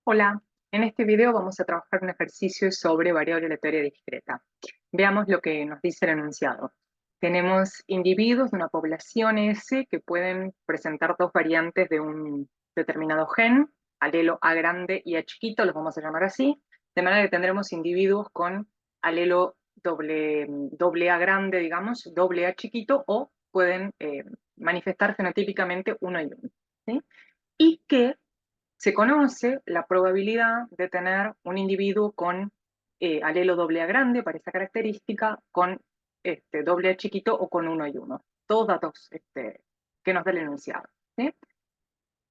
Hola, en este video vamos a trabajar un ejercicio sobre variable aleatoria discreta. Veamos lo que nos dice el enunciado. Tenemos individuos de una población S que pueden presentar dos variantes de un determinado gen, alelo A grande y A chiquito, los vamos a llamar así, de manera que tendremos individuos con alelo doble A grande, digamos, doble A chiquito, o pueden manifestar fenotípicamente uno y uno. ¿Sí? Y que se conoce la probabilidad de tener un individuo con alelo doble A grande para esa característica, con doble A chiquito o con uno y uno. Todos datos que nos da el enunciado. ¿Sí?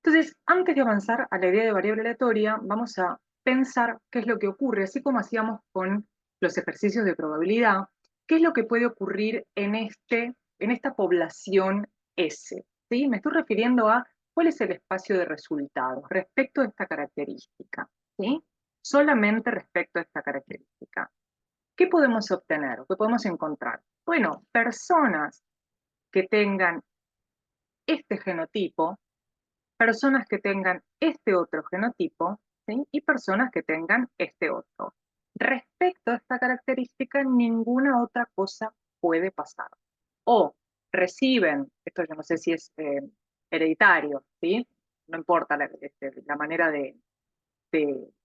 Entonces, antes de avanzar a la idea de variable aleatoria, vamos a pensar qué es lo que ocurre, así como hacíamos con los ejercicios de probabilidad, qué es lo que puede ocurrir en esta población S. ¿Sí? Me estoy refiriendo a cuál es el espacio de resultados respecto a esta característica. ¿Sí? Solamente respecto a esta característica. ¿Qué podemos obtener? ¿Qué podemos encontrar? Bueno, personas que tengan este genotipo, personas que tengan este otro genotipo, ¿sí? Y personas que tengan este otro. Respecto a esta característica, ninguna otra cosa puede pasar. O reciben, esto yo no sé si es hereditario, ¿sí? No importa la manera de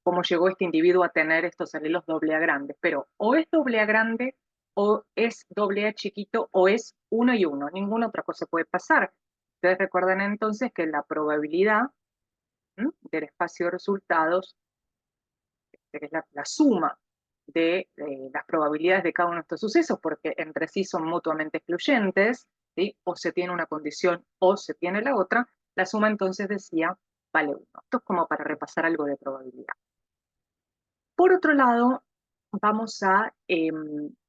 cómo llegó este individuo a tener estos alelos doble A grandes, pero o es doble A grande, o es doble A chiquito, o es uno y uno. Ninguna otra cosa puede pasar. Ustedes recuerdan entonces que la probabilidad del espacio de resultados, que es la suma de las probabilidades de cada uno de estos sucesos, porque entre sí son mutuamente excluyentes, ¿sí? O se tiene una condición o se tiene la otra, la suma entonces decía vale 1. Esto es como para repasar algo de probabilidad. Por otro lado, vamos a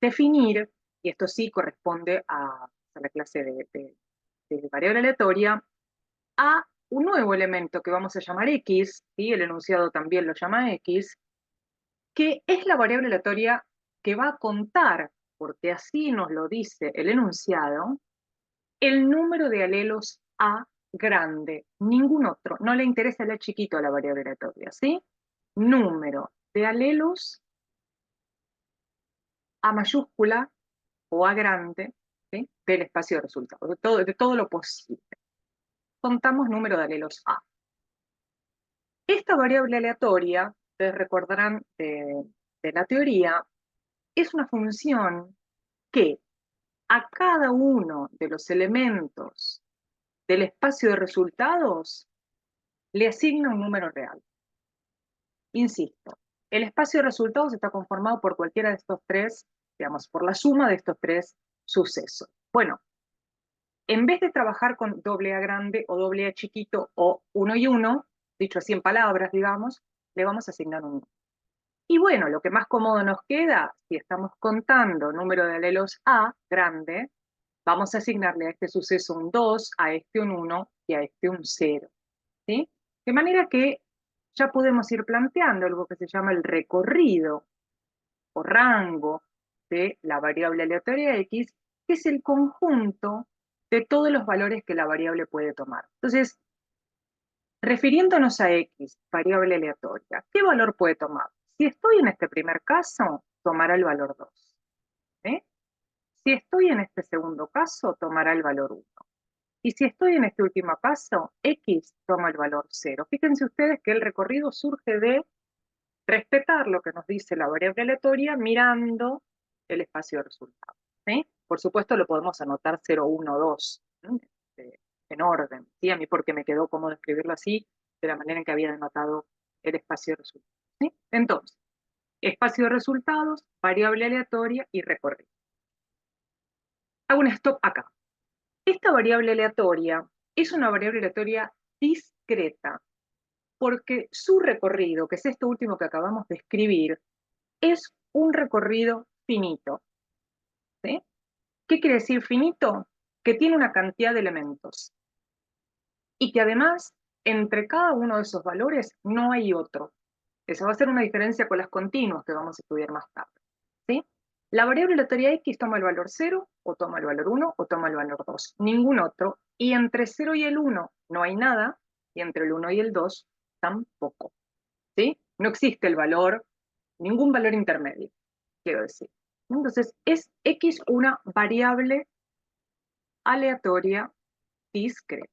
definir, y esto sí corresponde a la clase de variable aleatoria, a un nuevo elemento que vamos a llamar X, ¿sí? El enunciado también lo llama X, que es la variable aleatoria que va a contar, porque así nos lo dice el enunciado, el número de alelos A grande, ningún otro. No le interesa el A chiquito a la variable aleatoria, ¿sí? Número de alelos A mayúscula o A grande, ¿sí? Del espacio de resultados, de todo lo posible. Contamos número de alelos A. Esta variable aleatoria, ustedes recordarán de la teoría, es una función que a cada uno de los elementos del espacio de resultados le asigna un número real. Insisto, el espacio de resultados está conformado por cualquiera de estos tres, digamos, por la suma de estos tres sucesos. Bueno, en vez de trabajar con doble A grande o doble A chiquito o uno y uno, dicho así en palabras, digamos, le vamos a asignar un 1. Y bueno, lo que más cómodo nos queda, si estamos contando número de alelos A grande, vamos a asignarle a este suceso un 2, a este un 1 y a este un 0. ¿Sí? De manera que ya podemos ir planteando algo que se llama el recorrido o rango de la variable aleatoria X, que es el conjunto de todos los valores que la variable puede tomar. Entonces, refiriéndonos a X, variable aleatoria, ¿qué valor puede tomar? Si estoy en este primer caso, tomará el valor 2. ¿Sí? Si estoy en este segundo caso, tomará el valor 1. Y si estoy en este último caso, X toma el valor 0. Fíjense ustedes que el recorrido surge de respetar lo que nos dice la variable aleatoria mirando el espacio de resultados. ¿Sí? Por supuesto lo podemos anotar 0, 1, 2, ¿sí? En orden. ¿Sí? A mí porque me quedó cómodo escribirlo así, de la manera en que había anotado el espacio de resultados. ¿Sí? Entonces, espacio de resultados, variable aleatoria y recorrido. Hago un stop acá. Esta variable aleatoria es una variable aleatoria discreta, porque su recorrido, que es esto último que acabamos de escribir, es un recorrido finito. ¿Sí? ¿Qué quiere decir finito? Que tiene una cantidad de elementos y que además entre cada uno de esos valores no hay otro. Esa va a ser una diferencia con las continuas que vamos a estudiar más tarde. ¿Sí? La variable aleatoria X toma el valor 0, o toma el valor 1, o toma el valor 2. Ningún otro. Y entre 0 y el 1 no hay nada, y entre el 1 y el 2 tampoco, ¿sí? No existe el valor, ningún valor intermedio, quiero decir. Entonces, es X una variable aleatoria discreta.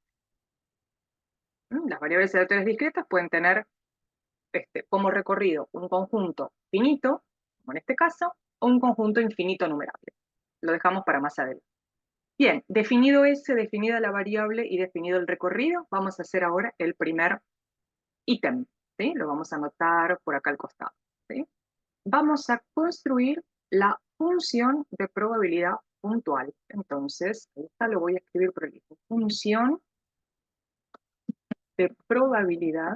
Las variables aleatorias discretas pueden tener como recorrido un conjunto finito, como en este caso, o un conjunto infinito numerable. Lo dejamos para más adelante. Bien, definido ese, definida la variable y definido el recorrido, vamos a hacer ahora el primer ítem, ¿sí? Lo vamos a anotar por acá al costado, ¿sí? Vamos a construir la función de probabilidad puntual. Entonces, esta lo voy a escribir por aquí. Función de probabilidad.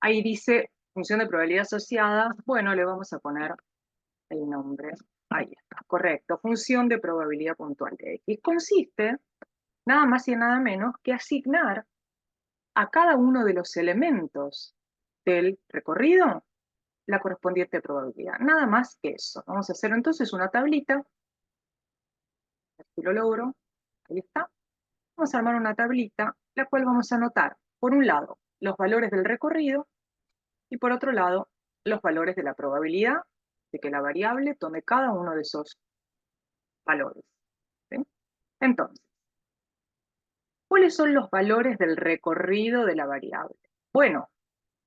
Ahí dice función de probabilidad asociada. Bueno, le vamos a poner el nombre. Ahí está, correcto. Función de probabilidad puntual de X. Consiste nada más y nada menos que asignar a cada uno de los elementos del recorrido la correspondiente probabilidad. Nada más que eso. Vamos a hacer entonces una tablita. Si lo logro. Ahí está. Vamos a armar una tablita, la cual vamos a anotar, por un lado, los valores del recorrido y por otro lado, los valores de la probabilidad de que la variable tome cada uno de esos valores, ¿sí? Entonces, ¿cuáles son los valores del recorrido de la variable? Bueno,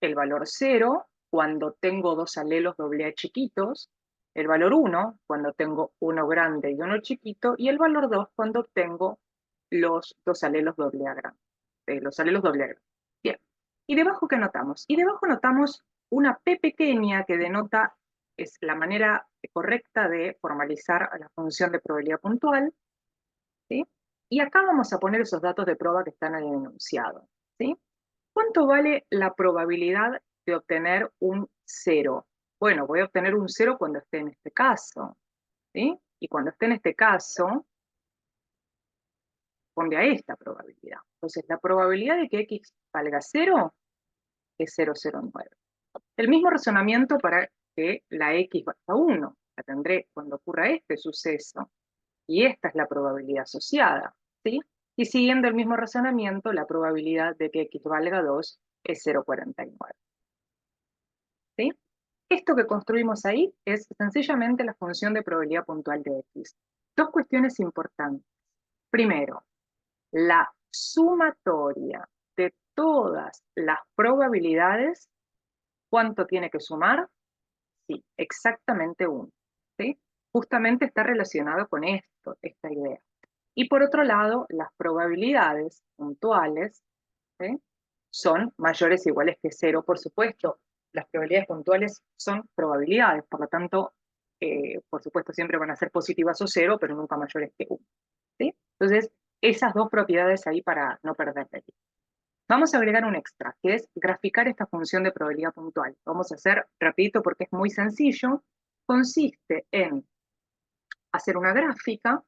el valor 0 cuando tengo dos alelos AA chiquitos, el valor 1 cuando tengo uno grande y uno chiquito, y el valor 2 cuando tengo los dos alelos AA grandes, los alelos AA grandes. Bien, ¿y debajo qué notamos? Y debajo notamos una P pequeña que denota, es la manera correcta de formalizar la función de probabilidad puntual, ¿sí? Y acá vamos a poner esos datos de prueba que están en el enunciado, ¿sí? ¿Cuánto vale la probabilidad de obtener un 0? Bueno, voy a obtener un 0 cuando esté en este caso, ¿sí? Y cuando esté en este caso, responde a esta probabilidad. Entonces, la probabilidad de que X valga 0 es 0,09. El mismo razonamiento para que la X valga 1. La tendré cuando ocurra este suceso. Y esta es la probabilidad asociada, ¿sí? Y siguiendo el mismo razonamiento, la probabilidad de que X valga 2 es 0,49. ¿Sí? Esto que construimos ahí es sencillamente la función de probabilidad puntual de X. Dos cuestiones importantes. Primero, la sumatoria de todas las probabilidades, ¿cuánto tiene que sumar? Sí, exactamente 1. ¿Sí? Justamente está relacionado con esto, esta idea. Y por otro lado, las probabilidades puntuales, ¿sí? Son mayores o iguales que 0, por supuesto. Las probabilidades puntuales son probabilidades, por lo tanto, por supuesto, siempre van a ser positivas o 0, pero nunca mayores que 1. ¿Sí? Entonces, esas dos propiedades ahí para no perder de vista. Vamos a agregar un extra, que es graficar esta función de probabilidad puntual. Vamos a hacer rapidito porque es muy sencillo. Consiste en hacer una gráfica.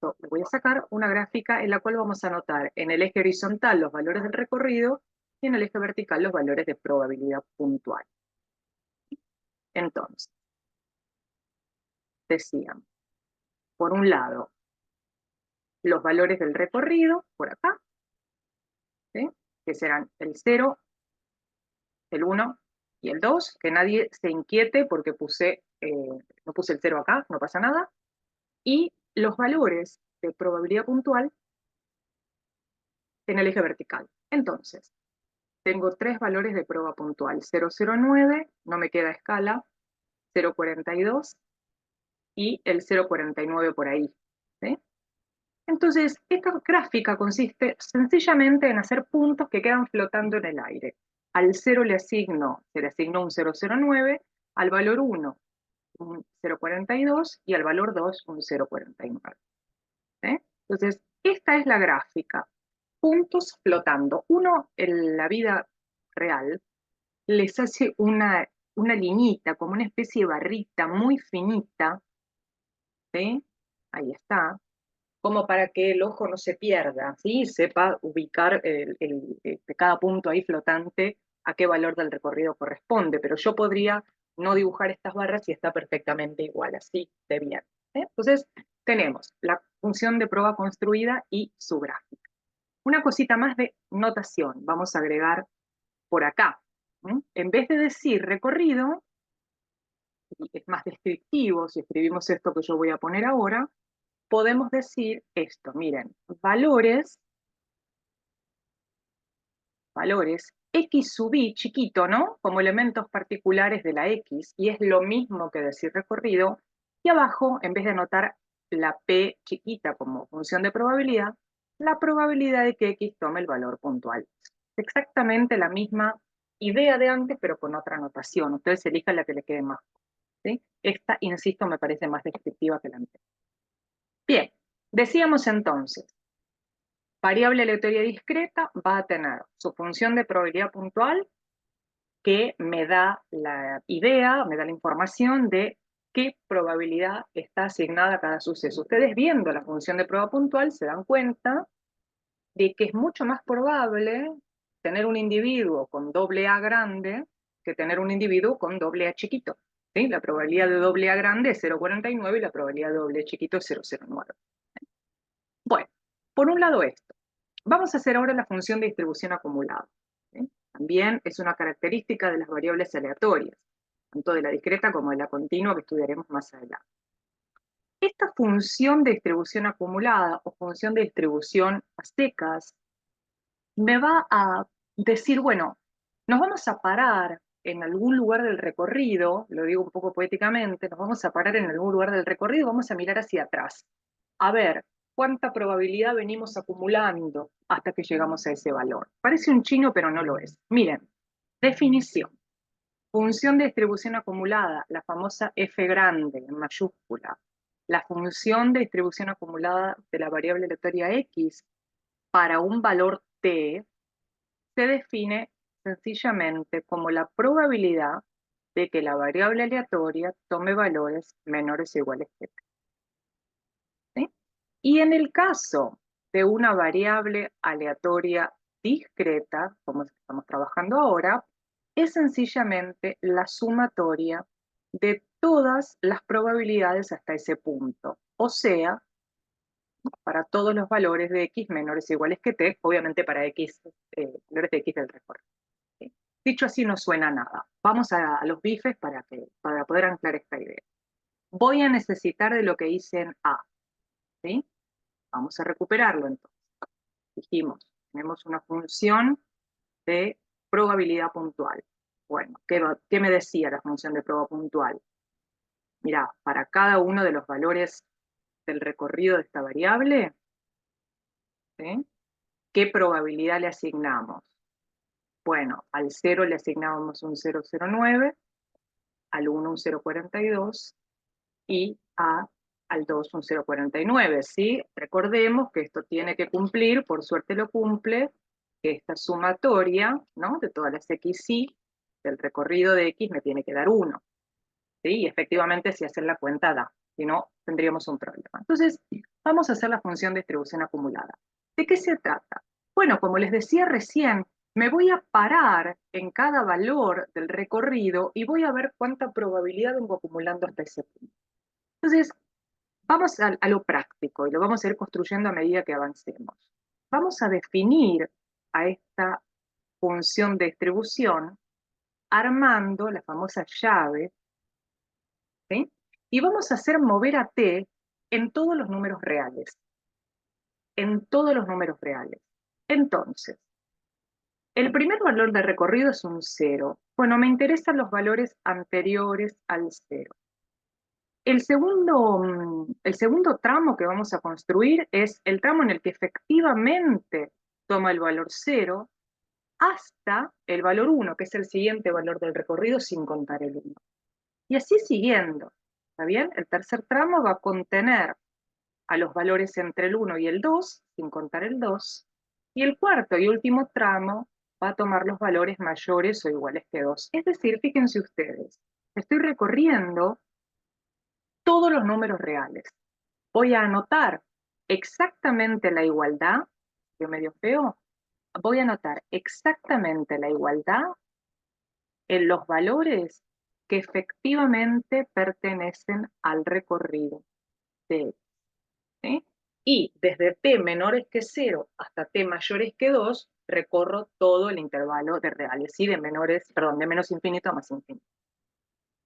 Le voy a sacar una gráfica en la cual vamos a anotar en el eje horizontal los valores del recorrido y en el eje vertical los valores de probabilidad puntual. Entonces, decíamos, por un lado, los valores del recorrido, por acá, ¿sí? Que serán el 0, el 1 y el 2, que nadie se inquiete porque no puse el 0 acá, no pasa nada, y los valores de probabilidad puntual en el eje vertical. Entonces, tengo tres valores de prueba puntual, 0,09, no me queda escala, 0,42 y el 0,49 por ahí, ¿sí? Entonces, esta gráfica consiste sencillamente en hacer puntos que quedan flotando en el aire. Al 0 se le asignó un 0,09, al valor 1 un 0,42 y al valor 2 un 0,49. ¿Sí? Entonces, esta es la gráfica. Puntos flotando. Uno en la vida real les hace una liñita, como una especie de barrita muy finita, ¿sí? Ahí está, como para que el ojo no se pierda, ¿sí? Sepa ubicar cada punto ahí flotante a qué valor del recorrido corresponde, pero yo podría no dibujar estas barras y está perfectamente igual, así de bien. Entonces, tenemos la función de prueba construida y su gráfica. Una cosita más de notación, vamos a agregar por acá. En vez de decir recorrido, y es más descriptivo, si escribimos esto que yo voy a poner ahora, podemos decir esto, miren, valores, X sub i chiquito, ¿no? Como elementos particulares de la X, y es lo mismo que decir recorrido, y abajo, en vez de anotar la P chiquita como función de probabilidad, la probabilidad de que X tome el valor puntual. Exactamente la misma idea de antes, pero con otra notación. Ustedes elijan la que le quede más. ¿Sí? Esta, insisto, me parece más descriptiva que la anterior. Bien, decíamos entonces, variable aleatoria discreta va a tener su función de probabilidad puntual que me da la idea, me da la información de qué probabilidad está asignada a cada suceso. Ustedes viendo la función de prueba puntual se dan cuenta de que es mucho más probable tener un individuo con doble A grande que tener un individuo con doble A chiquito. ¿Sí? La probabilidad de doble A grande es 0,49 y la probabilidad de doble A chiquito es 0,09. Bueno, por un lado esto. Vamos a hacer ahora la función de distribución acumulada. ¿Sí? También es una característica de las variables aleatorias, tanto de la discreta como de la continua que estudiaremos más adelante. Esta función de distribución acumulada o función de distribución a secas me va a decir, bueno, nos vamos a parar en algún lugar del recorrido, lo digo un poco poéticamente, nos vamos a parar en algún lugar del recorrido, vamos a mirar hacia atrás, a ver cuánta probabilidad venimos acumulando hasta que llegamos a ese valor. Parece un chino, pero no lo es. Miren, definición. Función de distribución acumulada, la famosa F grande en mayúscula. La función de distribución acumulada de la variable aleatoria X para un valor T se define sencillamente como la probabilidad de que la variable aleatoria tome valores menores o iguales que T. ¿Sí? Y en el caso de una variable aleatoria discreta, como estamos trabajando ahora, es sencillamente la sumatoria de todas las probabilidades hasta ese punto. O sea, para todos los valores de X menores o iguales que T, obviamente para X, valores de X del recorrido. ¿Sí? Dicho así, no suena nada. Vamos a los bifes para poder anclar esta idea. Voy a necesitar de lo que hice en A. ¿Sí? Vamos a recuperarlo entonces. Dijimos, tenemos una función de probabilidad puntual. Bueno, ¿qué me decía la función de prueba puntual? Mira, para cada uno de los valores del recorrido de esta variable, ¿sí? ¿Qué probabilidad le asignamos? Bueno, al 0 le asignábamos un 0,09, al 1 un 0,42 y al 2 un 0,49, ¿sí? Recordemos que esto tiene que cumplir, por suerte lo cumple, que esta sumatoria, ¿no? De todas las XY del recorrido de X me tiene que dar 1, ¿sí? Y efectivamente si hacen la cuenta da, si no tendríamos un problema. Entonces, vamos a hacer la función de distribución acumulada. ¿De qué se trata? Bueno, como les decía recién, me voy a parar en cada valor del recorrido y voy a ver cuánta probabilidad vengo acumulando hasta ese punto. Entonces, vamos a lo práctico y lo vamos a ir construyendo a medida que avancemos. Vamos a definir a esta función de distribución armando la famosa llave, ¿sí? Y vamos a hacer mover a t en todos los números reales. En todos los números reales. Entonces, el primer valor de recorrido es un 0. Bueno, me interesan los valores anteriores al 0. El segundo tramo que vamos a construir es el tramo en el que efectivamente toma el valor 0 hasta el valor 1, que es el siguiente valor del recorrido sin contar el 1. Y así siguiendo, ¿está bien? El tercer tramo va a contener a los valores entre el 1 y el 2, sin contar el 2, y el cuarto y último tramo va a tomar los valores mayores o iguales que 2. Es decir, fíjense ustedes, estoy recorriendo todos los números reales. Voy a anotar exactamente la igualdad, que medio feo, voy a anotar exactamente la igualdad en los valores que efectivamente pertenecen al recorrido de X, ¿sí? Y desde t menores que 0 hasta t mayores que 2, recorro todo el intervalo de reales, ¿sí? De menos infinito a más infinito.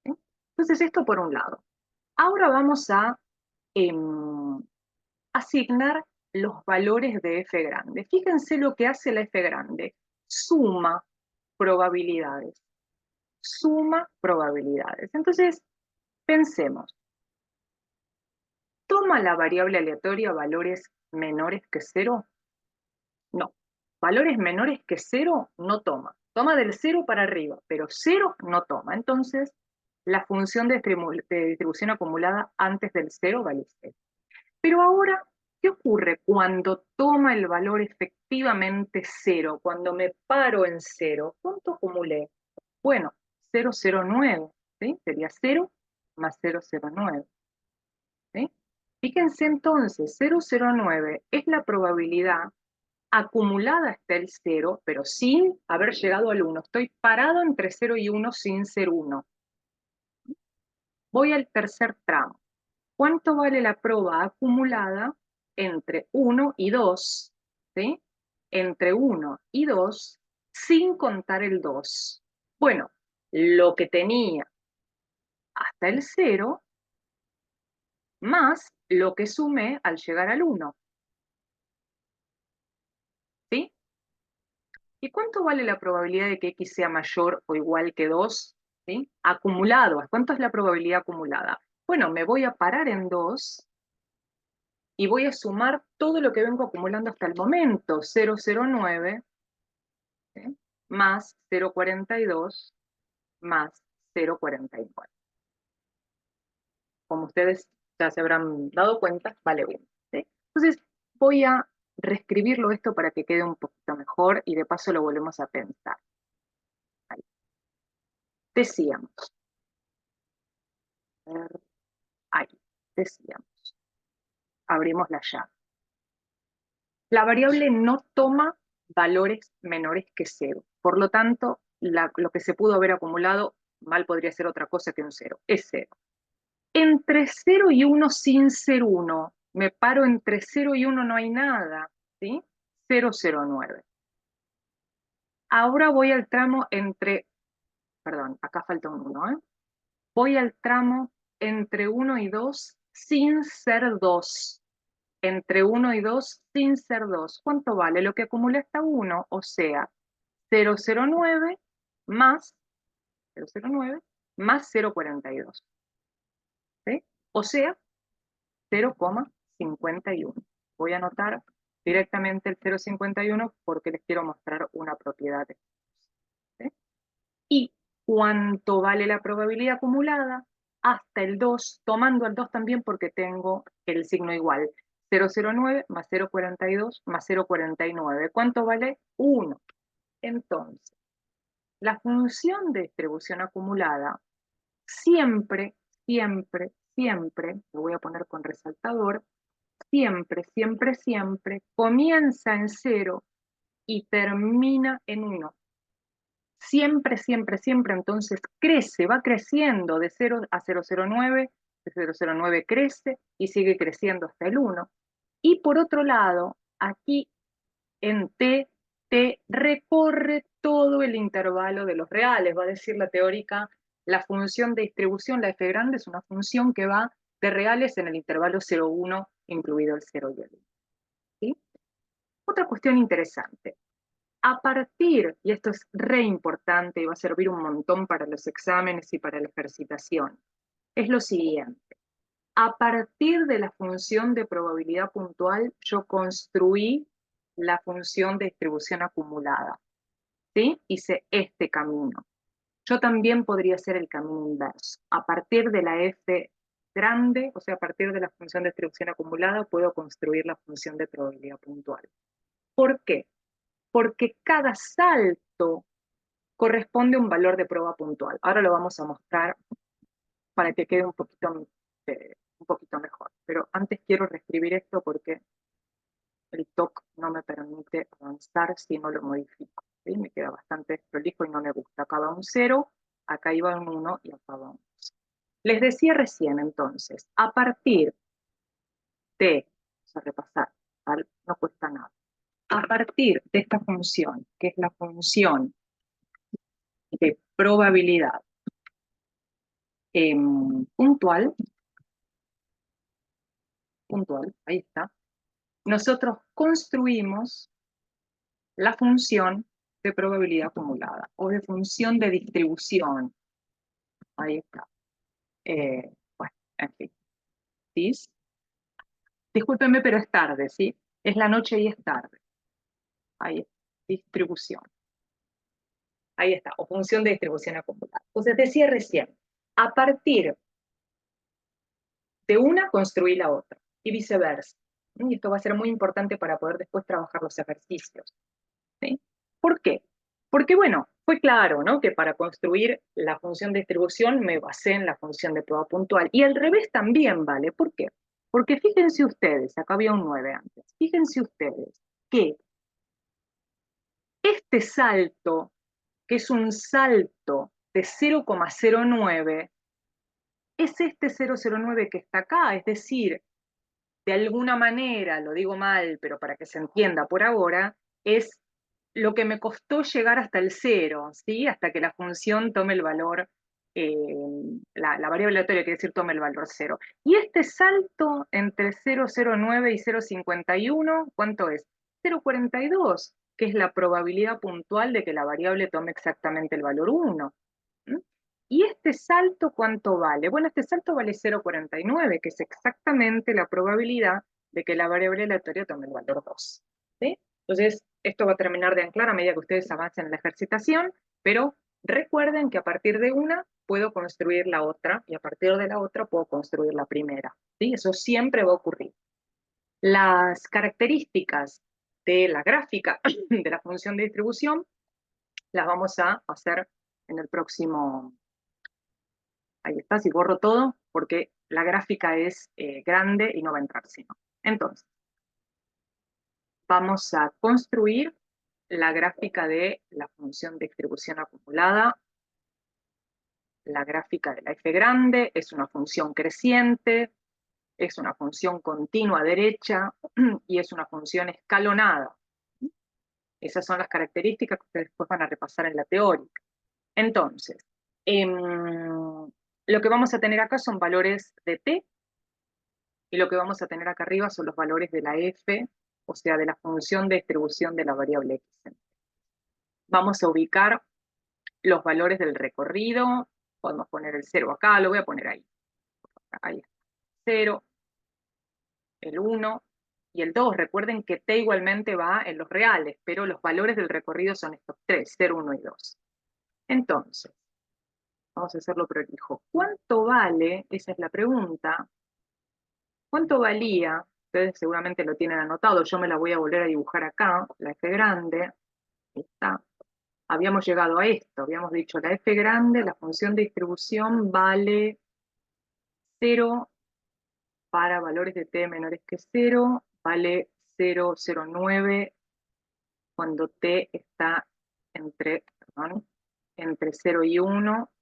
¿Sí? Entonces, esto por un lado. Ahora vamos a asignar los valores de f grande. Fíjense lo que hace la f grande. Suma probabilidades. Suma probabilidades. Entonces, pensemos. ¿Toma la variable aleatoria valores menores que 0? No. Valores menores que 0 no toma. Toma del 0 para arriba, pero 0 no toma. Entonces, la función de distribución acumulada antes del 0 vale 0. Pero ahora, ¿qué ocurre cuando toma el valor efectivamente 0? Cuando me paro en 0, ¿cuánto acumulé? Bueno, 0,09, ¿sí? Sería 0 más 0,09, ¿sí? Fíjense entonces, 0,09 es la probabilidad acumulada hasta el 0, pero sin haber llegado al 1. Estoy parado entre 0 y 1 sin ser 1. Voy al tercer tramo. ¿Cuánto vale la proba acumulada entre 1 y 2? ¿Sí? Entre 1 y 2 sin contar el 2. Bueno, lo que tenía hasta el 0 más lo que sumé al llegar al 1. ¿Sí? ¿Y cuánto vale la probabilidad de que x sea mayor o igual que 2? ¿Sí? Acumulado. ¿Cuánto es la probabilidad acumulada? Bueno, me voy a parar en 2 y voy a sumar todo lo que vengo acumulando hasta el momento. 0,09, ¿sí? Más 0,42 más 0,49. Como ustedes ya se habrán dado cuenta, vale 1. ¿Sí? Entonces, voy a reescribirlo esto para que quede un poquito mejor y de paso lo volvemos a pensar. Ahí. Decíamos, ahí, decíamos, abrimos la llave. La variable no toma valores menores que 0. Por lo tanto, lo que se pudo haber acumulado mal podría ser otra cosa que un 0. Es 0. Entre 0 y 1 sin ser 1, me paro entre 0 y 1, no hay nada, ¿sí? 0,09. Ahora voy al tramo entre, perdón, acá falta un 1, ¿eh? Voy al tramo entre 1 y 2 sin ser 2. Entre 1 y 2 sin ser 2. ¿Cuánto vale? Lo que acumulé hasta 1, o sea, 0,09 más 0,09 más 0,42. ¿Sí? O sea, 0,51. Voy a anotar directamente el 0,51 porque les quiero mostrar una propiedad. ¿Sí? ¿Y cuánto vale la probabilidad acumulada? Hasta el 2, tomando el 2 también porque tengo el signo igual. 0,09 más 0,42 más 0,49. ¿Cuánto vale? 1. Entonces, la función de distribución acumulada siempre, siempre, siempre, lo voy a poner con resaltador, siempre, siempre, siempre comienza en 0 y termina en 1. Siempre, siempre, siempre, entonces crece, va creciendo de 0 a 0,09, de 0,09 crece y sigue creciendo hasta el 1. Y por otro lado, aquí en t recorre todo el intervalo de los reales, va a decir la teórica, la función de distribución, la f grande, es una función que va de reales en el intervalo 0,1, incluido el 0 y el 1. ¿Sí? Otra cuestión interesante. A partir, y esto es re importante y va a servir un montón para los exámenes y para la ejercitación, es lo siguiente. A partir de la función de probabilidad puntual, yo construí la función de distribución acumulada. ¿Sí? Hice este camino. Yo también podría hacer el camino inverso. A partir de la f grande, o sea, a partir de la función de distribución acumulada, puedo construir la función de probabilidad puntual. ¿Por qué? Porque cada salto corresponde a un valor de prueba puntual. Ahora lo vamos a mostrar para que quede un poquito mejor. Pero antes quiero reescribir esto porque el TOC no me permite avanzar si no lo modifico. ¿Sí? Me queda bastante prolijo y no me gusta. Acá va un 0, acá iba un 1 y acá va un 2. Les decía recién entonces, a partir de vamos a repasar, ¿vale? No cuesta nada. A partir de esta función, que es la función de probabilidad puntual, ahí está, nosotros construimos la función de probabilidad acumulada o de función de distribución. Ahí está. Bueno, en fin. ¿Sí? Discúlpenme, pero es tarde, ¿sí? Es la noche y es tarde. Ahí está. Distribución. Ahí está. O función de distribución acumulada. Entonces decía recién, a partir de una construí la otra y viceversa. Y esto va a ser muy importante para poder después trabajar los ejercicios. ¿Sí? ¿Por qué? Porque, bueno, fue claro, ¿no? Que para construir la función de distribución me basé en la función de prueba puntual. Y al revés también vale. ¿Por qué? Porque fíjense ustedes, acá había un 9 antes, fíjense ustedes que este salto, que es un salto de 0,09, es este 0,09 que está acá, es decir, de alguna manera, lo digo mal, pero para que se entienda por ahora, es lo que me costó llegar hasta el 0, ¿sí? Hasta que la función tome el valor, eh, la variable aleatoria quiere decir tome el valor 0. Y este salto entre 0,09 y 0,51, ¿cuánto es? 0,42, que es la probabilidad puntual de que la variable tome exactamente el valor 1. ¿Mm? ¿Y este salto cuánto vale? Bueno, este salto vale 0,49, que es exactamente la probabilidad de que la variable aleatoria tome el valor 2. ¿Sí? Entonces, esto va a terminar de anclar a medida que ustedes avancen en la ejercitación, pero recuerden que a partir de una puedo construir la otra y a partir de la otra puedo construir la primera. ¿Sí? Eso siempre va a ocurrir. Las características de la gráfica de la función de distribución las vamos a hacer en el próximo. Ahí está, si borro todo, porque la gráfica es grande y no va a entrar sino. Entonces, vamos a construir la gráfica de la función de distribución acumulada. La gráfica de la f grande es una función creciente, es una función continua derecha y es una función escalonada. Esas son las características que ustedes después van a repasar en la teórica. Entonces, lo que vamos a tener acá son valores de t, y lo que vamos a tener acá arriba son los valores de la f, o sea, de la función de distribución de la variable x. Vamos a ubicar los valores del recorrido, podemos poner el 0 acá, lo voy a poner ahí. Ahí está, 0, el 1 y el 2. Recuerden que t igualmente va en los reales, pero los valores del recorrido son estos tres, 0, 1 y 2. Entonces, vamos a hacerlo prolijo. ¿Cuánto vale? Esa es la pregunta. ¿Cuánto valía? Ustedes seguramente lo tienen anotado, yo me la voy a volver a dibujar acá, la F grande, ahí está. Habíamos llegado a esto, habíamos dicho la F grande, la función de distribución vale 0 para valores de t menores que 0, vale 0,09 cuando t está entre 0 y 1,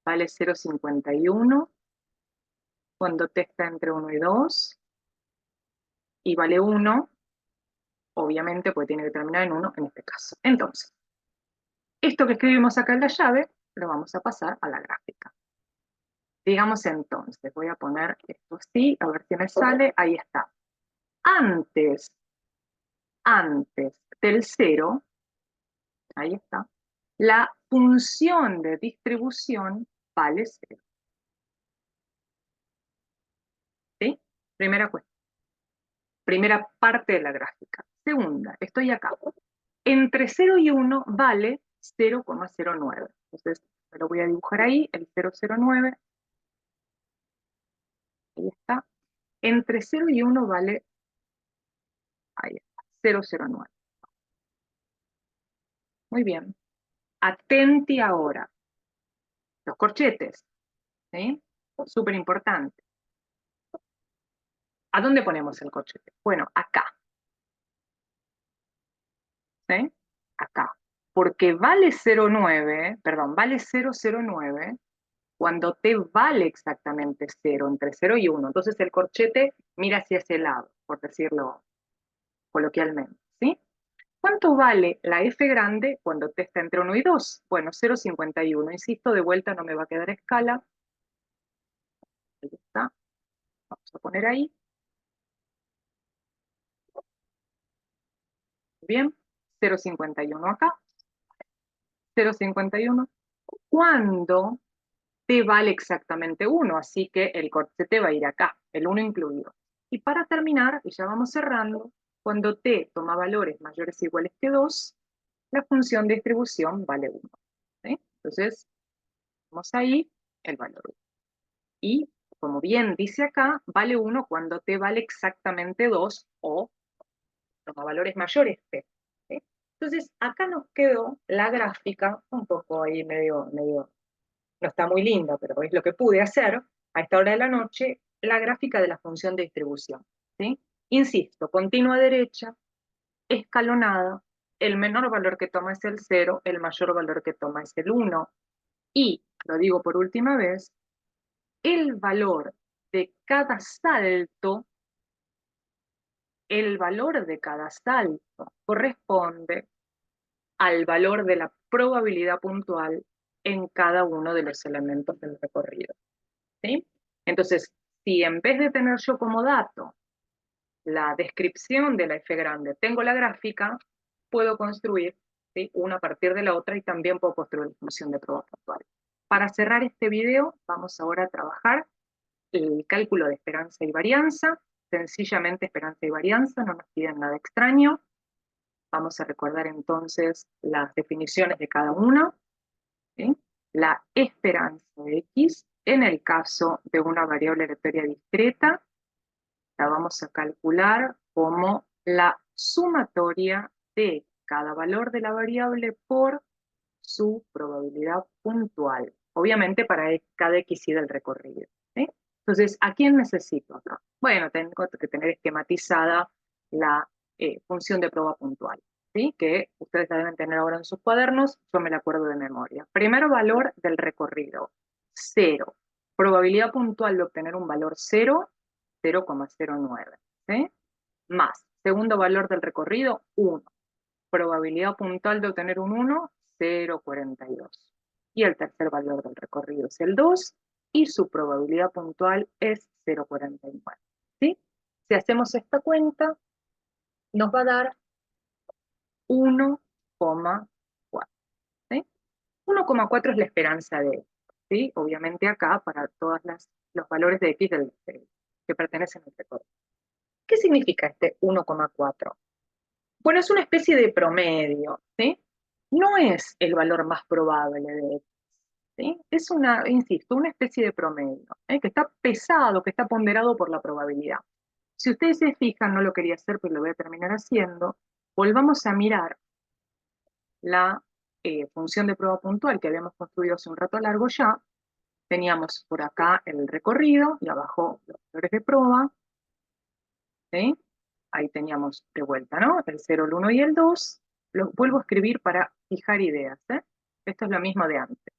vale 0,51 cuando t está entre 1 y 2, y vale 1, obviamente, porque tiene que terminar en 1 en este caso. Entonces, esto que escribimos acá en la llave, lo vamos a pasar a la gráfica. Digamos entonces, voy a poner esto así, a ver si me sale, ahí está. Antes del 0, ahí está, la función de distribución vale 0. ¿Sí? Primera cuestión. Primera parte de la gráfica. Segunda, estoy acá. Entre 0 y 1 vale 0,09. Entonces, me lo voy a dibujar ahí, el 0,09. Ahí está. Entre 0 y 1 vale, ahí está, 0,09. Muy bien. Atenti ahora. Los corchetes, ¿sí? Súper importante. ¿A dónde ponemos el corchete? Bueno, acá. ¿Sí? Acá. Porque vale 0,9, perdón, vale 0,09 cuando t vale exactamente 0, entre 0 y 1. Entonces el corchete mira hacia ese lado, por decirlo coloquialmente, ¿sí? ¿Cuánto vale la f grande cuando t está entre 1 y 2? Bueno, 0,51. Insisto, de vuelta no me va a quedar escala. Ahí está. Vamos a poner ahí. Bien. 0,51 acá. 0,51. ¿Cuándo t vale exactamente 1? Así que el corchete va a ir acá, el 1 incluido. Y para terminar, y ya vamos cerrando, cuando t toma valores mayores o iguales que 2, la función de distribución vale 1. ¿Sí? Entonces, vamos ahí, el valor 1. Y, como bien dice acá, vale 1 cuando t vale exactamente 2 o toma valores mayores p. ¿Sí? Entonces, acá nos quedó la gráfica, un poco ahí medio, no está muy linda, pero es lo que pude hacer a esta hora de la noche, la gráfica de la función de distribución. ¿Sí? Insisto, continua derecha, escalonada, el menor valor que toma es el 0, el mayor valor que toma es el 1. Y, lo digo por última vez, el valor de cada salto, el valor de cada salto corresponde al valor de la probabilidad puntual en cada uno de los elementos del recorrido. ¿Sí? Entonces, si en vez de tener yo como dato la descripción de la F grande, tengo la gráfica, puedo construir, ¿sí?, una a partir de la otra y también puedo construir la función de prueba puntual. Para cerrar este video, vamos ahora a trabajar el cálculo de esperanza y varianza. Sencillamente esperanza y varianza, no nos piden nada extraño. Vamos a recordar entonces las definiciones de cada uno. ¿Sí? La esperanza de X, en el caso de una variable aleatoria discreta, la vamos a calcular como la sumatoria de cada valor de la variable por su probabilidad puntual. Obviamente para cada X y del recorrido. ¿Sí? Entonces, ¿a quién necesito acá? Bueno, tengo que tener esquematizada la función de prueba puntual, ¿sí?, que ustedes la deben tener ahora en sus cuadernos, yo me la acuerdo de memoria. Primer valor del recorrido, 0. Probabilidad puntual de obtener un valor 0, 0,09. ¿Sí? Más, segundo valor del recorrido, 1. Probabilidad puntual de obtener un 1, 0,42. Y el tercer valor del recorrido es el 2 y su probabilidad puntual es 0,49. ¿Sí? Si hacemos esta cuenta, nos va a dar 1,4. ¿Sí? 1,4 es la esperanza de X. ¿Sí? Obviamente acá para todos los valores de X que pertenecen al recorrido. ¿Qué significa este 1,4? Bueno, es una especie de promedio, ¿sí? No es el valor más probable de X, ¿sí? Es insisto, una especie de promedio, que está pesado, que está ponderado por la probabilidad. Si ustedes se fijan, no lo quería hacer, pero lo voy a terminar haciendo, volvamos a mirar la función de prueba puntual que habíamos construido hace un rato largo ya. Teníamos por acá el recorrido y abajo los valores de prueba, ¿sí? Ahí teníamos de vuelta, ¿no? El 0, el 1 y el 2. Los vuelvo a escribir para fijar ideas, ¿eh? Esto es lo mismo de antes.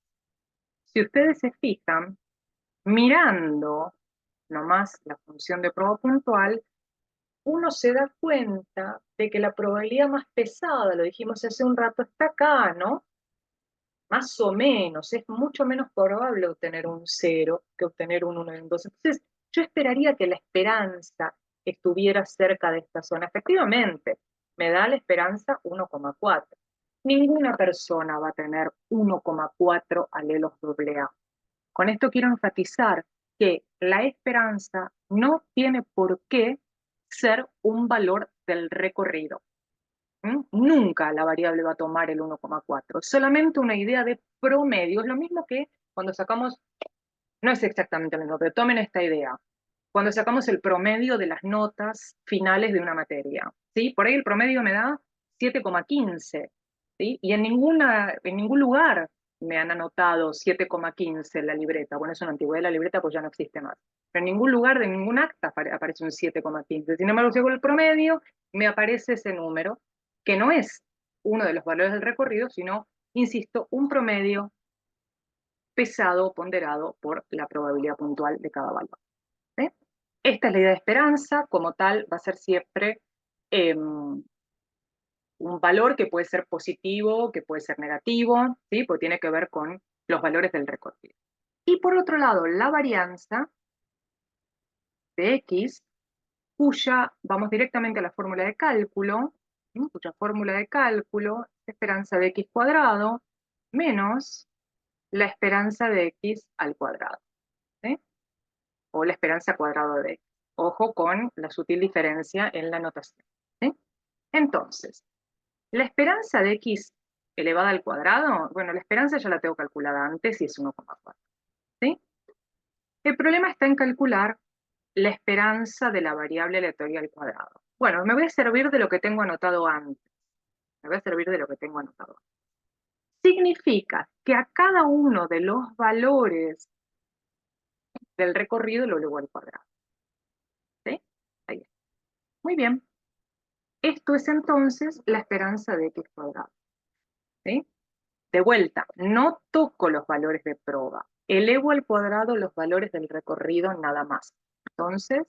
Si ustedes se fijan, mirando nomás la función de prueba puntual, uno se da cuenta de que la probabilidad más pesada, lo dijimos hace un rato, está acá, ¿no? Más o menos, es mucho menos probable obtener un 0 que obtener un 1 y un 2. Entonces, yo esperaría que la esperanza estuviera cerca de esta zona. Efectivamente, me da la esperanza 1,4. Ninguna persona va a tener 1,4 alelos AA. Con esto quiero enfatizar que la esperanza no tiene por qué ser un valor del recorrido. Nunca la variable va a tomar el 1,4, solamente una idea de promedio. Es lo mismo que cuando sacamos, no es exactamente lo mismo, pero tomen esta idea. Cuando sacamos el promedio de las notas finales de una materia, ¿sí? Por ahí el promedio me da 7,15, ¿sí? Y en ningún lugar me han anotado 7,15 en la libreta. Bueno, es una antigüedad de la libreta, pues ya no existe más. Pero en ningún lugar de ningún acta aparece un 7,15. Sin embargo, si hago el promedio, me aparece ese número, que no es uno de los valores del recorrido, sino, insisto, un promedio pesado o ponderado por la probabilidad puntual de cada valor. ¿Sí? Esta es la idea de esperanza, como tal va a ser siempre un valor que puede ser positivo, que puede ser negativo, ¿sí? Porque tiene que ver con los valores del recorrido. Y por otro lado, la varianza de X, cuya, vamos directamente a la fórmula de cálculo, ¿sí? Cuya fórmula de cálculo es esperanza de X cuadrado menos la esperanza de X al cuadrado, ¿sí? O la esperanza cuadrada de X. Ojo con la sutil diferencia en la notación, ¿sí? Entonces, la esperanza de X elevada al cuadrado, bueno, la esperanza ya la tengo calculada antes y es 1,4, ¿sí? El problema está en calcular la esperanza de la variable aleatoria al cuadrado. Bueno, me voy a servir de lo que tengo anotado antes. Me voy a servir de lo que tengo anotado antes. Significa que a cada uno de los valores del recorrido lo elevo al cuadrado, ¿sí? Ahí está. Muy bien. Esto es entonces la esperanza de X cuadrado, ¿sí? De vuelta, no toco los valores de proba, elevo al cuadrado los valores del recorrido nada más. Entonces,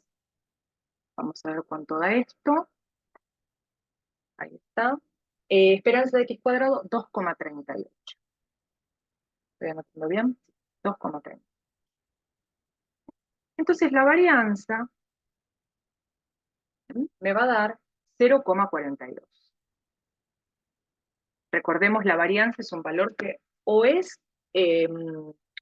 vamos a ver cuánto da esto. Ahí está. Esperanza de X cuadrado, 2,38. ¿Estoy anotando bien? 2,30. Entonces, la varianza me va a dar 0,42. Recordemos, la varianza es un valor que o es eh,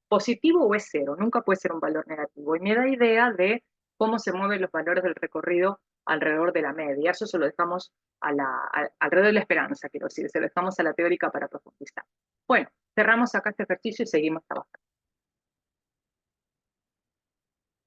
positivo o es cero, nunca puede ser un valor negativo. Y me da idea de cómo se mueven los valores del recorrido alrededor de la media. Eso se lo dejamos alrededor de la esperanza, quiero decir, se lo dejamos a la teórica para profundizar. Bueno, cerramos acá este ejercicio y seguimos trabajando.